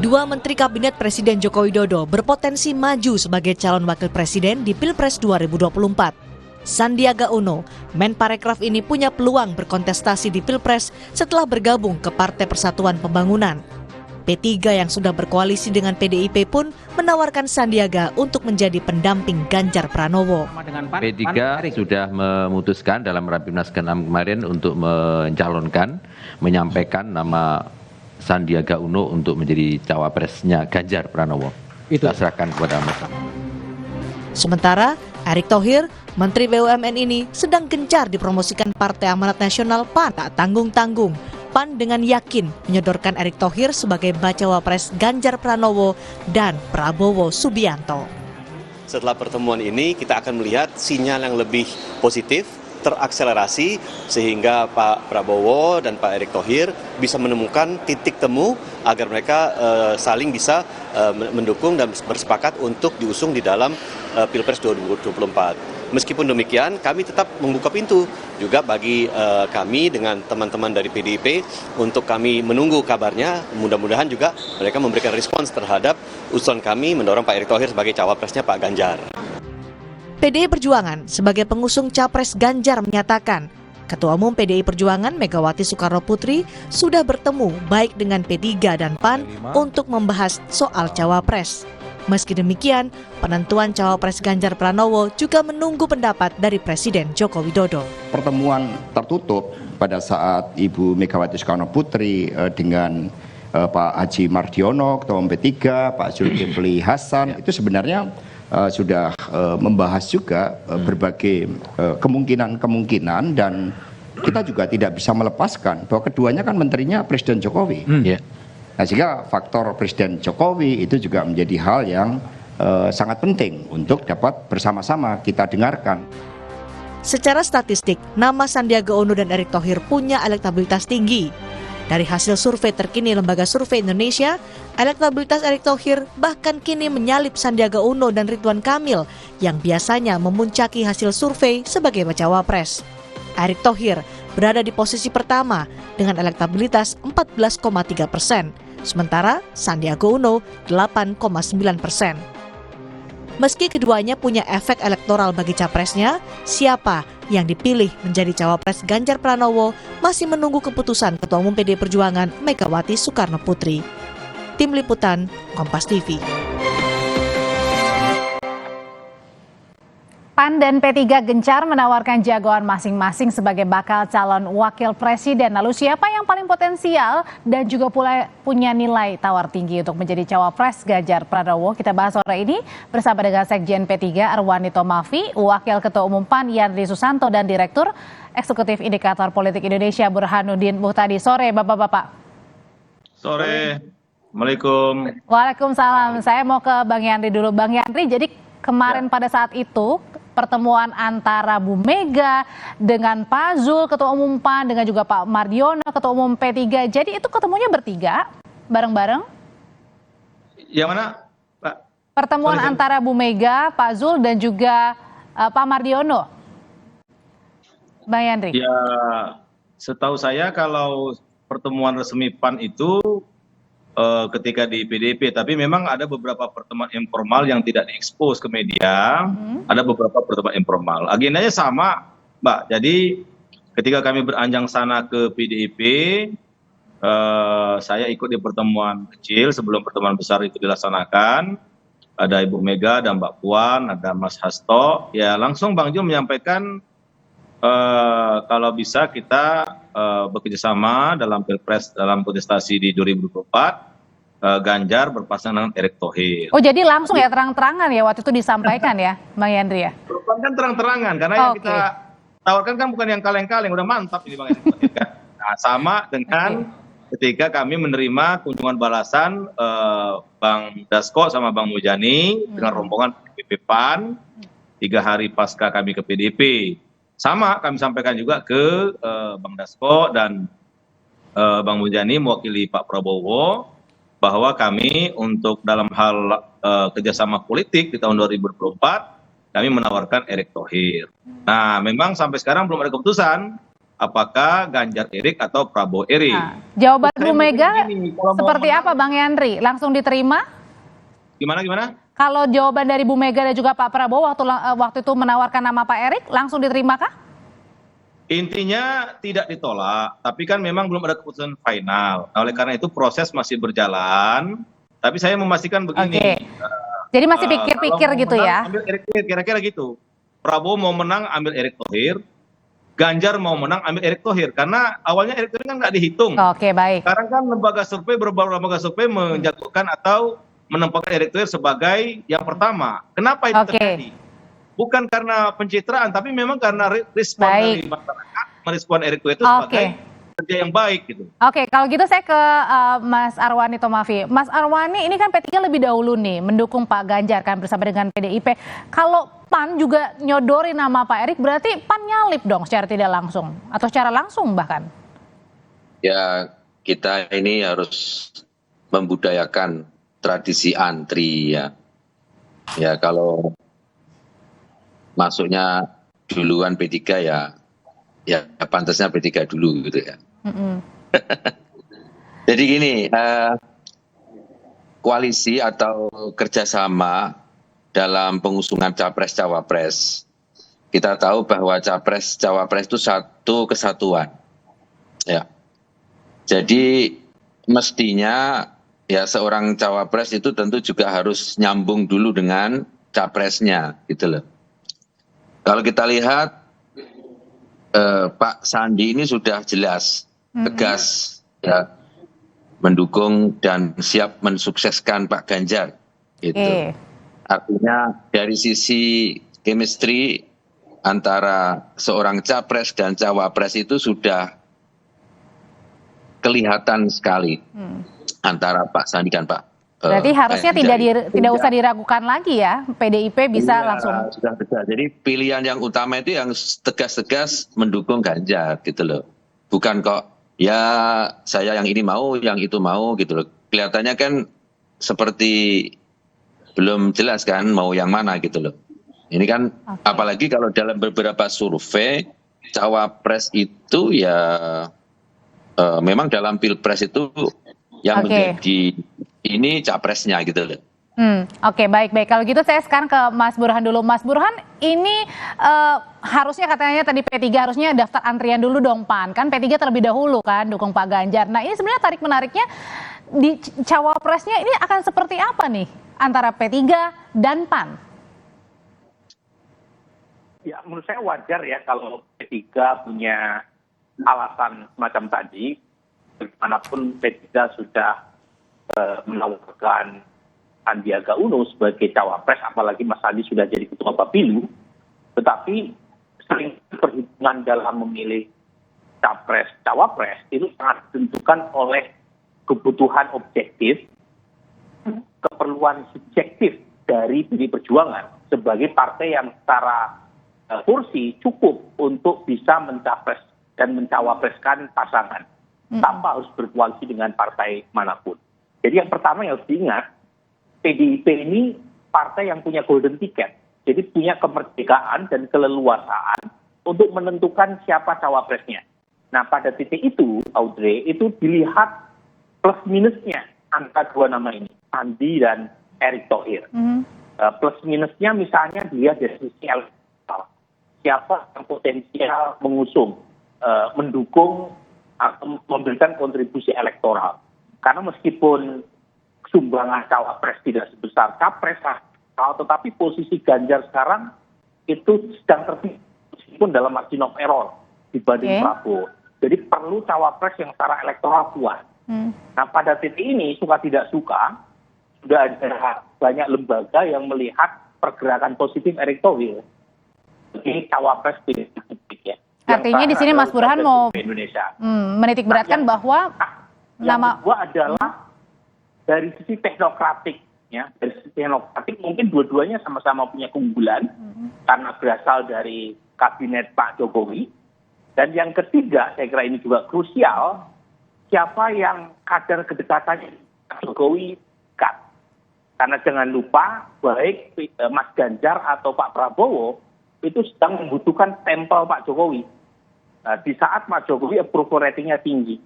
Dua Menteri Kabinet Presiden Joko Widodo berpotensi maju sebagai calon wakil presiden di Pilpres 2024. Sandiaga Uno, Menparekraf ini punya peluang berkontestasi di Pilpres setelah bergabung ke Partai Persatuan Pembangunan. P3 yang sudah berkoalisi dengan PDIP pun menawarkan Sandiaga untuk menjadi pendamping Ganjar Pranowo. P3 sudah memutuskan dalam Rapimnas ke-6 kemarin untuk mencalonkan, menyampaikan nama Sandiaga Uno untuk menjadi cawapresnya Ganjar Pranowo. Kita serahkan kepada mereka. Sementara Erick Thohir, Menteri BUMN ini sedang gencar dipromosikan Partai Amanat Nasional PAN. Tak tanggung-tanggung, PAN dengan yakin menyodorkan Erick Thohir sebagai bacawa pres Ganjar Pranowo dan Prabowo Subianto. Setelah pertemuan ini kita akan melihat sinyal yang lebih positif, terakselerasi sehingga Pak Prabowo dan Pak Erick Thohir bisa menemukan titik temu agar mereka saling bisa mendukung dan bersepakat untuk diusung di dalam Pilpres 2024. Meskipun demikian, kami tetap membuka pintu juga bagi kami dengan teman-teman dari PDIP untuk kami menunggu kabarnya. Mudah-mudahan juga mereka memberikan respons terhadap usulan kami mendorong Pak Erick Thohir sebagai cawapresnya Pak Ganjar. PDI Perjuangan sebagai pengusung Capres Ganjar menyatakan, Ketua Umum PDI Perjuangan Megawati Soekarno Putri sudah bertemu baik dengan P3 dan PAN untuk membahas soal cawapres. Meski demikian, penentuan cawapres Ganjar Pranowo juga menunggu pendapat dari Presiden Joko Widodo. Pertemuan tertutup pada saat Ibu Megawati Soekarno Putri dengan Pak Haji Mardiono, Ketua Umum P3, Pak Zulkifli Hasan, itu sebenarnya sudah membahas juga berbagai kemungkinan dan kita juga tidak bisa melepaskan bahwa keduanya kan menterinya Presiden Jokowi. Nah, sehingga faktor Presiden Jokowi itu juga menjadi hal yang sangat penting untuk dapat bersama-sama kita dengarkan. Secara statistik, nama Sandiaga Uno dan Erick Thohir punya elektabilitas tinggi. Dari hasil survei terkini Lembaga Survei Indonesia, elektabilitas Erick Thohir bahkan kini menyalip Sandiaga Uno dan Ridwan Kamil yang biasanya memuncaki hasil survei sebagai bacawa pres. Erick Thohir berada di posisi pertama dengan elektabilitas 14,3%, sementara Sandiaga Uno 8,9%. Meski keduanya punya efek elektoral bagi capresnya, siapa yang dipilih menjadi cawapres Ganjar Pranowo masih menunggu keputusan Ketua Umum PDI Perjuangan Megawati Soekarno Putri. Tim Liputan, Kompas TV. PAN dan P3 gencar menawarkan jagoan masing-masing sebagai bakal calon wakil presiden. Lalu siapa yang paling potensial dan juga punya nilai tawar tinggi untuk menjadi cawapres Ganjar Pranowo? Kita bahas sore ini bersama dengan Sekjen P3 Arwani Tomafi, Wakil Ketua Umum PAN Yandri Susanto dan Direktur Eksekutif Indikator Politik Indonesia Burhanuddin Muhtadi. Sore Bapak-Bapak. Sore. Assalamualaikum. Waalaikumsalam. Saya mau ke Bang Yandri dulu. Bang Yandri, jadi kemarin pada saat itu pertemuan antara Bu Mega dengan Pak Zul, Ketua Umum PAN, dengan juga Pak Mardiono, Ketua Umum P3. Jadi itu ketemunya bertiga, bareng-bareng? Yang mana, Pak? Pertemuan antara Bu Mega, Pak Zul, dan juga Pak Mardiono. Bang Yandri. Ya, setahu saya kalau pertemuan resmi PAN itu ketika di PDIP, tapi memang ada beberapa pertemuan informal yang tidak diekspos ke media, ada beberapa pertemuan informal. Agendanya sama, Mbak. Jadi ketika kami beranjang sana ke PDIP, saya ikut di pertemuan kecil sebelum pertemuan besar itu dilaksanakan. Ada Ibu Mega dan Mbak Puan, ada Mas Hasto. Ya langsung Bang Jo menyampaikan kalau bisa kita bekerjasama dalam Pilpres, dalam kontestasi di 2024, Ganjar berpasangan dengan Erick Thohir. Oh, jadi langsung ya, terang-terangan ya waktu itu disampaikan ya, Bang Yandri ya? Kan terang-terangan, karena yang kita tawarkan kan bukan yang kaleng-kaleng, udah mantap ini Bang Erick Thohir kan. Nah, sama dengan ketika kami menerima kunjungan balasan Bang Dasko sama Bang Mujani dengan rombongan PDIP PAN 3 hari pasca kami ke PDIP. Sama kami sampaikan juga ke Bang Dasko dan Bang Mujani mewakili Pak Prabowo bahwa kami untuk dalam hal kerjasama politik di tahun 2024 kami menawarkan Erick Thohir. Nah, memang sampai sekarang belum ada keputusan apakah Ganjar Erik atau Prabowo Erik. Nah, jawaban Saya Bu Mega begini, kalau mau seperti menang- apa Bang Yandri? Langsung diterima? Gimana? Kalau jawaban dari Bu Mega dan juga Pak Prabowo waktu itu menawarkan nama Pak Erik, langsung diterima kah? Intinya tidak ditolak, tapi kan memang belum ada keputusan final. Nah, oleh karena itu proses masih berjalan. Tapi saya memastikan begini. Oke. Jadi masih pikir-pikir kalau mau gitu menang, ya? Ambil Erick Thohir, kira-kira gitu. Prabowo mau menang ambil Erick Thohir, Ganjar mau menang ambil Erick Thohir. Karena awalnya Erick Thohir kan nggak dihitung. Oke, baik. Sekarang kan beberapa lembaga survei menjatuhkan atau menempatkan Erick Thohir sebagai yang pertama. Kenapa itu Oke. terjadi? Bukan karena pencitraan, tapi memang karena respon Baik. dari masyarakat merespon Erick Thohir itu Oke. sebagai kerja yang baik gitu. Oke, kalau gitu saya ke Mas Arwani Tomafi. Mas Arwani, ini kan P3 lebih dahulu nih mendukung Pak Ganjar kan bersama dengan PDIP. Kalau PAN juga nyodori nama Pak Erik, berarti PAN nyalip dong secara tidak langsung atau secara langsung bahkan? Ya, kita ini harus membudayakan tradisi antri ya. Ya, kalau masuknya duluan P3 ya pantasnya P3 dulu gitu ya. Jadi gini, koalisi atau kerjasama dalam pengusungan capres-cawapres, kita tahu bahwa capres-cawapres itu satu kesatuan. Ya. Jadi mestinya ya seorang cawapres itu tentu juga harus nyambung dulu dengan capresnya gitu loh. Kalau kita lihat Pak Sandi ini sudah jelas, tegas ya, mendukung dan siap mensukseskan Pak Ganjar gitu. Artinya dari sisi chemistry antara seorang capres dan cawapres itu sudah kelihatan sekali antara Pak Sandi dan Pak Berarti harusnya tidak usah diragukan lagi ya, PDIP bisa langsung. Sudah tegas. Jadi pilihan yang utama itu yang tegas-tegas mendukung Ganjar gitu loh. Bukan kok ya saya yang ini mau, yang itu mau gitu loh. Kelihatannya kan seperti belum jelas kan mau yang mana gitu loh. Ini kan apalagi kalau dalam beberapa survei cawapres itu ya memang dalam pilpres itu yang menjadi ini capresnya gitu loh. Oke, baik. Kalau gitu saya sekarang ke Mas Burhan dulu. Mas Burhan, ini harusnya katanya tadi P3 harusnya daftar antrian dulu dong PAN. Kan P3 terlebih dahulu kan dukung Pak Ganjar. Nah ini sebenarnya tarik-menariknya di cawapresnya ini akan seperti apa nih antara P3 dan PAN? Ya menurut saya wajar ya kalau P3 punya alasan semacam tadi. Bagaimanapun P3 sudah menawarkan Sandiaga Uno sebagai cawapres, apalagi Mas Sandi sudah jadi ketua Bapilu, tetapi sering perhitungan dalam memilih capres cawapres itu sangat ditentukan oleh kebutuhan objektif, keperluan subjektif dari PD Perjuangan sebagai partai yang secara kursi cukup untuk bisa mencapres dan mencawapreskan pasangan tanpa harus berkoalisi dengan partai manapun. Jadi yang pertama yang harus diingat, PDIP ini partai yang punya golden ticket. Jadi punya kemerdekaan dan keleluasaan untuk menentukan siapa cawapresnya. Nah pada titik itu, Audrey, itu dilihat plus minusnya angka dua nama ini, Sandi dan Erick Thohir. Plus minusnya misalnya dilihat dari sisi elektoral. Siapa yang potensial mengusung, mendukung, atau memberikan kontribusi elektoral. Karena meskipun sumbangan cawapres tidak sebesar capres, tetapi posisi Ganjar sekarang itu sedang tertinggi meskipun dalam margin of error dibanding Prabowo. Jadi perlu cawapres yang secara elektoral kuat. Nah pada titik ini suka tidak suka sudah ada banyak lembaga yang melihat pergerakan positif Erick Thohir. Ini cawapres tidak publik ya. Artinya di sini Mas Burhan mau menitik beratkan bahwa nama kedua adalah dari sisi teknokratik, ya dari sisi teknokratik mungkin dua-duanya sama-sama punya keunggulan karena berasal dari kabinet Pak Jokowi. Dan yang ketiga, saya kira ini juga krusial, siapa yang kadar kedekatannya Pak Jokowi dekat. Karena jangan lupa, baik Mas Ganjar atau Pak Prabowo itu sedang membutuhkan tempel Pak Jokowi. di saat Pak Jokowi approval ratingnya tinggi.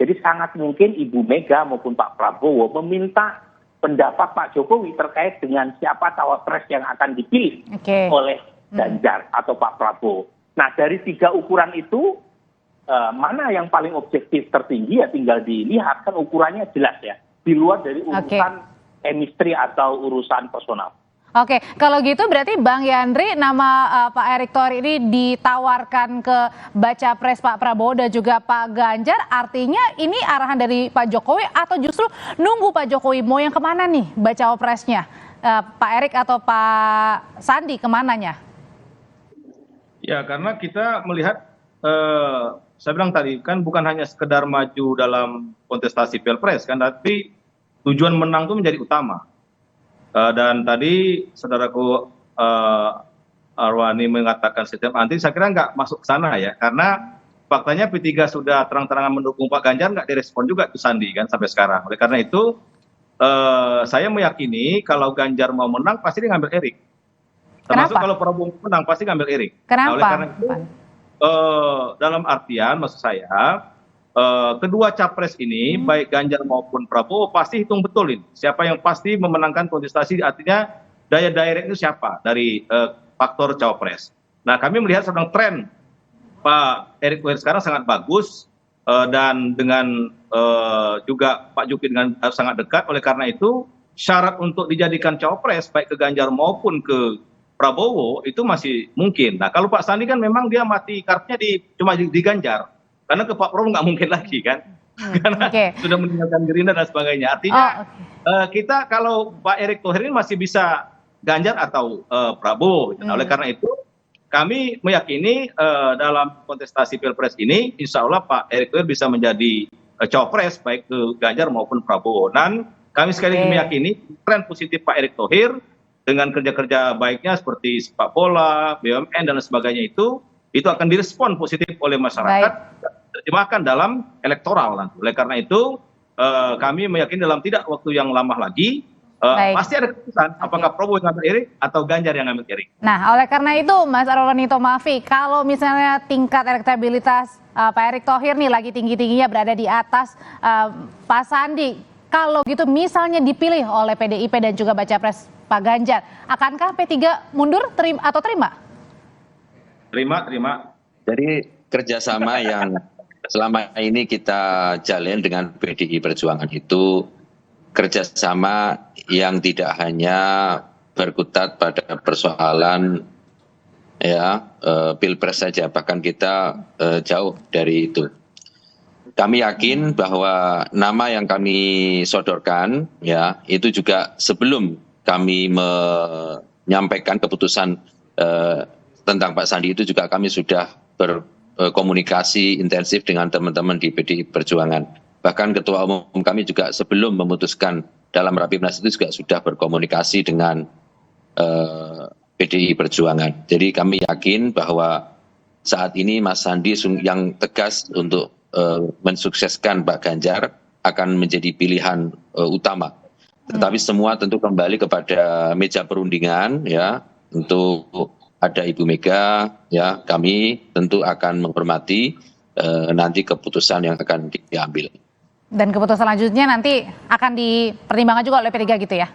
Jadi sangat mungkin Ibu Mega maupun Pak Prabowo meminta pendapat Pak Jokowi terkait dengan siapa cawapres yang akan dipilih oleh Ganjar atau Pak Prabowo. Nah, dari 3 ukuran itu, mana yang paling objektif tertinggi ya tinggal dilihat, kan ukurannya jelas ya, di luar dari urusan chemistry atau urusan personal. Oke, kalau gitu berarti Bang Yandri, nama Pak Erick Thohir ini ditawarkan ke baca pres Pak Prabowo dan juga Pak Ganjar, artinya ini arahan dari Pak Jokowi atau justru nunggu Pak Jokowi mau yang kemana nih baca presnya, Pak Erick atau Pak Sandi kemananya? Ya, karena kita melihat, saya bilang tadi kan bukan hanya sekedar maju dalam kontestasi pilpres kan, tapi tujuan menang itu menjadi utama. Dan tadi saudaraku Arwani mengatakan sistem anti, saya kira nggak masuk ke sana ya, karena faktanya P3 sudah terang-terangan mendukung Pak Ganjar, nggak direspon juga itu Sandi kan sampai sekarang. Oleh karena itu saya meyakini kalau Ganjar mau menang pasti dia ngambil Erick. Termasuk kalau Prabowo menang pasti ngambil Erick. Kenapa? Nah, oleh karena itu dalam artian maksud saya, kedua capres ini baik Ganjar maupun Prabowo pasti hitung betul ini siapa yang pasti memenangkan kontestasi, artinya daya direct itu siapa dari faktor cawapres. Nah, kami melihat sedang tren Pak Erick Thohir sekarang sangat bagus, dan dengan juga Pak Juki dengan sangat dekat. Oleh karena itu syarat untuk dijadikan cawapres baik ke Ganjar maupun ke Prabowo itu masih mungkin. Nah, kalau Pak Sandi kan memang dia mati kartunya cuma di Ganjar. Karena ke Pak Prabowo nggak mungkin lagi kan, karena sudah meninggalkan Gerindra dan sebagainya. Artinya kita kalau Pak Erick Thohir ini masih bisa Ganjar atau Prabowo. Nah, oleh karena itu kami meyakini dalam kontestasi pilpres ini, insya Allah Pak Erick Thohir bisa menjadi cawapres baik ke Ganjar maupun Prabowo. Dan kami sekali lagi meyakini tren positif Pak Erick Thohir dengan kerja-kerja baiknya seperti sepak bola, BUMN dan sebagainya itu akan direspon positif oleh masyarakat. Terjemahkan dalam elektoral nanti. Oleh karena itu kami meyakini dalam tidak waktu yang lama lagi pasti ada keputusan apakah Prabowo yang ngambil Erick atau Ganjar yang ngambil Erick. Nah, oleh karena itu Mas Arwani Tomafi, kalau misalnya tingkat elektabilitas Pak Erick Thohir nih lagi tinggi-tingginya berada di atas Pak Sandi, kalau gitu misalnya dipilih oleh PDIP dan juga baca pres Pak Ganjar, akankah P3 mundur atau terima? Terima. Jadi kerjasama yang selama ini kita jalin dengan PDI Perjuangan itu kerjasama yang tidak hanya berkutat pada persoalan pilpres saja, bahkan kita jauh dari itu. Kami yakin bahwa nama yang kami sodorkan itu juga sebelum kami menyampaikan keputusan tentang Pak Sandi itu juga kami sudah berkomunikasi intensif dengan teman-teman di PDI Perjuangan. Bahkan Ketua Umum kami juga sebelum memutuskan dalam Rapimnas itu juga sudah berkomunikasi dengan PDI Perjuangan. Jadi kami yakin bahwa saat ini Mas Sandi yang tegas untuk mensukseskan Pak Ganjar akan menjadi pilihan utama. Tetapi semua tentu kembali kepada meja perundingan untuk ada Ibu Mega, kami tentu akan menghormati nanti keputusan yang akan diambil. Dan keputusan selanjutnya nanti akan dipertimbangkan juga oleh P3 gitu ya?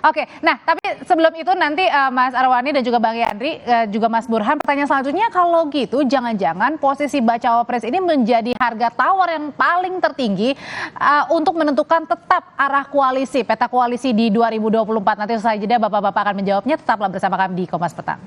Oke. Nah, tapi sebelum itu nanti Mas Arwani dan juga Bang Yandri, juga Mas Burhan, pertanyaan selanjutnya kalau gitu jangan-jangan posisi bacawa pres ini menjadi harga tawar yang paling tertinggi untuk menentukan tetap arah koalisi, peta koalisi di 2024. Nanti usai jeda Bapak-Bapak akan menjawabnya, tetaplah bersama kami di Kompas Petang.